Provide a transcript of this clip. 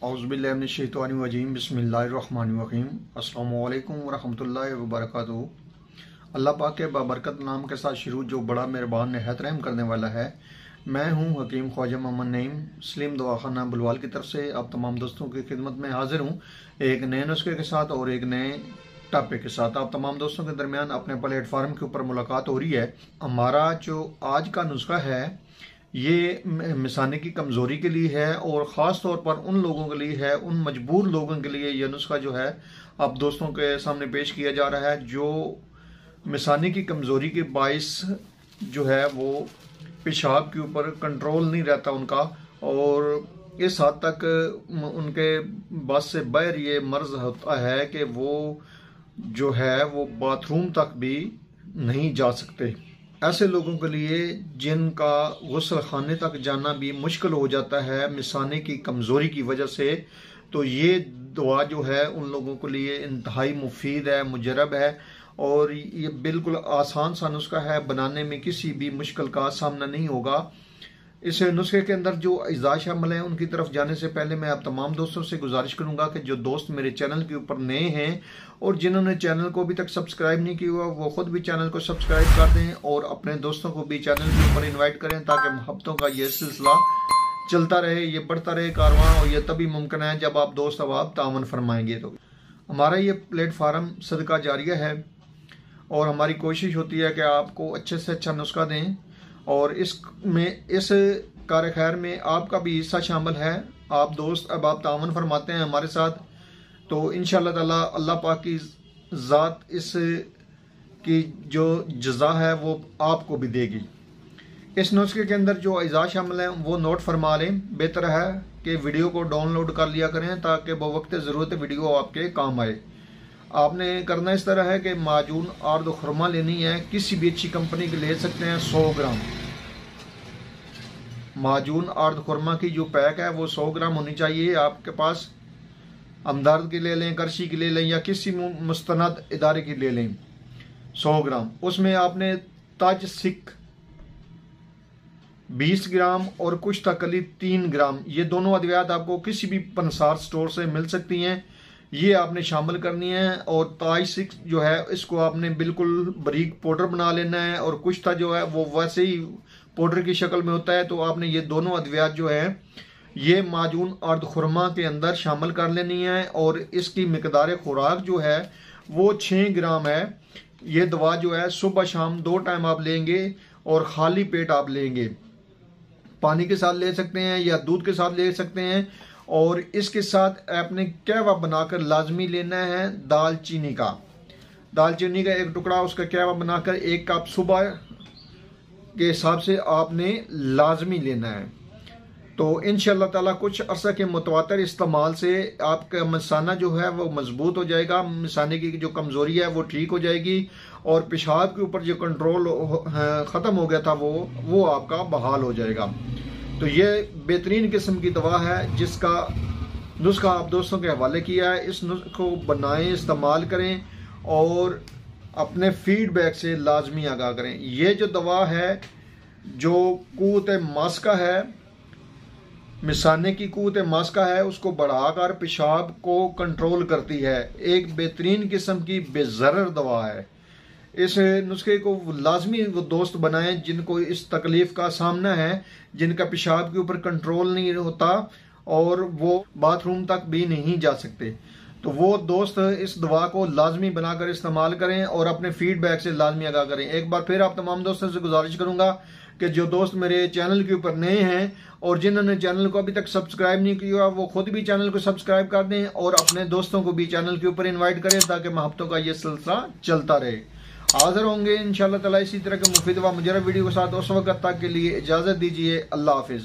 औज़ुबिल्लाहिमिनश्शैतानिर्रजीम बिस्मिल्लाहिर्रहमानिर्रहीम अस्सलामु अलैकुम वरहमतुल्लाहि वबरकातुहू। अल्लाह पाक के बाबरकत नाम के साथ शुरू जो बड़ा मेहरबान निहायत रहम करने वाला है। मैं हूँ हकीम ख्वाजा मोहम्मद नईम सलीम दवाखाना बुलवाल की तरफ से आप तमाम दोस्तों की खिदमत में हाजिर हूँ एक नए नुस्खे के साथ और एक नए टॉपिक के साथ। आप तमाम दोस्तों के दरमियान अपने प्लेटफार्म के ऊपर मुलाकात हो रही है। हमारा जो आज का नुस्खा है ये मिसाने की कमज़ोरी के लिए है और ख़ास तौर पर उन लोगों के लिए है, उन मजबूर लोगों के लिए यह नुस्खा जो है अब दोस्तों के सामने पेश किया जा रहा है। जो मिसाने की कमज़ोरी के बाइस जो है वो पेशाब के ऊपर कंट्रोल नहीं रहता उनका और इस हद तक उनके बस से बाहर ये मर्ज होता है कि वो जो है वो बाथरूम तक भी नहीं जा सकते। ऐसे लोगों के लिए जिनका गुस्ल खाने तक जाना भी मुश्किल हो जाता है मिसाने की कमज़ोरी की वजह से, तो ये दवा जो है उन लोगों के लिए इंतहाई मुफीद है, मुजरब है और ये बिल्कुल आसान सा नुस्खा है। बनाने में किसी भी मुश्किल का सामना नहीं होगा। इस नुस्खे के अंदर जो अज़ा शामिल हैं उनकी तरफ जाने से पहले मैं आप तमाम दोस्तों से गुजारिश करूंगा कि जो दोस्त मेरे चैनल के ऊपर नए हैं और जिन्होंने चैनल को अभी तक सब्सक्राइब नहीं किया हुआ वो खुद भी चैनल को सब्सक्राइब कर दें और अपने दोस्तों को भी चैनल के ऊपर इन्वाइट करें ताकि मोहब्बतों का ये सिलसिला चलता रहे, ये बढ़ता रहे कारवां। और ये तभी मुमकिन है जब आप दोस्त अब तावन फरमाएंगे। तो हमारा ये प्लेटफार्म सदका जारिया है और हमारी कोशिश होती है कि आपको अच्छे से अच्छा नुस्खा दें और इसमें इस कार खैर में आपका भी हिस्सा शामिल है। आप दोस्त अब आप तावन फरमाते हैं हमारे साथ, तो इंशाअल्लाह ताला अल्लाह पाक की ज़ात इस की जो जज़ा है वो आपको भी देगी। इस नुस्खे के अंदर जो अज़ा शामिल हैं वो नोट फरमा लें। बेहतर है कि वीडियो को डाउनलोड कर लिया करें ताकि बवक्त ज़रूरत वीडियो आपके काम आए। आपने करना इस तरह है कि माजून आर्द खुरमा लेनी है, किसी भी अच्छी कंपनी की ले सकते हैं। 100 ग्राम माजून आर्द खुरमा की जो पैक है वो 100 ग्राम होनी चाहिए आपके पास। हमदर्द की ले लें, करशी की ले लें या किसी मुस्तनद इदारे की ले लें। 100 ग्राम उसमें आपने ताज सिक 20 ग्राम और कुश्ता कली 3 ग्राम, ये दोनों अद्वियात आपको किसी भी पंसार स्टोर से मिल सकती हैं। ये आपने शामिल करनी है और ताज सिक जो है इसको आपने बिल्कुल बारीक पाउडर बना लेना है और कुश्ता जो है वो वैसे ही पाउडर की शक्ल में होता है। तो आपने ये दोनों अद्वियात जो है ये माजून अर्द खुरमा के अंदर शामिल कर लेनी है और इसकी मिकदार खुराक जो है वो 6 ग्राम है। ये दवा जो है सुबह शाम 2 टाइम आप लेंगे और खाली पेट आप लेंगे। पानी के साथ ले सकते हैं या दूध के साथ ले सकते हैं और इसके साथ आपने कहवा बनाकर लाजमी लेना है दालचीनी का। दालचीनी का 1 टुकड़ा उसका कहवा बनाकर 1 कप सुबह के हिसाब से आपने लाजमी लेना है। तो इंशाअल्लाह ताला कुछ अरसा के मुतवातर इस्तेमाल से आपका मिसाना जो है वो मजबूत हो जाएगा। मिसाने की जो कमज़ोरी है वो ठीक हो जाएगी और पेशाब के ऊपर जो कंट्रोल ख़त्म हो गया था वो आपका बहाल हो जाएगा। तो ये बेहतरीन किस्म की दवा है जिसका नुस्खा आप दोस्तों के हवाले किया है। इस नुस्खे को बनाएं, इस्तेमाल करें और अपने फीडबैक से लाजमी आगाह करें। ये जो दवा है जो क़ुव्वत मास्का है, मिसाने की क़ुव्वत मास्का है, उसको बढ़ाकर पेशाब को कंट्रोल करती है। एक बेहतरीन किस्म की बेज़रर दवा है। इस नुस्खे को लाजमी वो दोस्त बनाएं जिनको इस तकलीफ का सामना है, जिनका पेशाब के ऊपर कंट्रोल नहीं होता और वो बाथरूम तक भी नहीं जा सकते। तो वो दोस्त इस दवा को लाजमी बनाकर इस्तेमाल करें और अपने फीडबैक से लाजमी आगाह करें। एक बार फिर आप तमाम दोस्तों से गुजारिश करूंगा कि जो दोस्त मेरे चैनल के ऊपर नए हैं और जिन्होंने चैनल को अभी तक सब्सक्राइब नहीं किया वो खुद भी चैनल को सब्सक्राइब कर दें और अपने दोस्तों को भी चैनल के ऊपर इन्वाइट करें ताकि मोहब्बतों का ये सिलसिला चलता रहे। हाजिर होंगे इंशाअल्लाह ताला इसी तरह के मुफीद व मुजरब वीडियो के साथ। उस वक्त तक के लिए इजाज़त दीजिए। अल्लाह हाफिज़।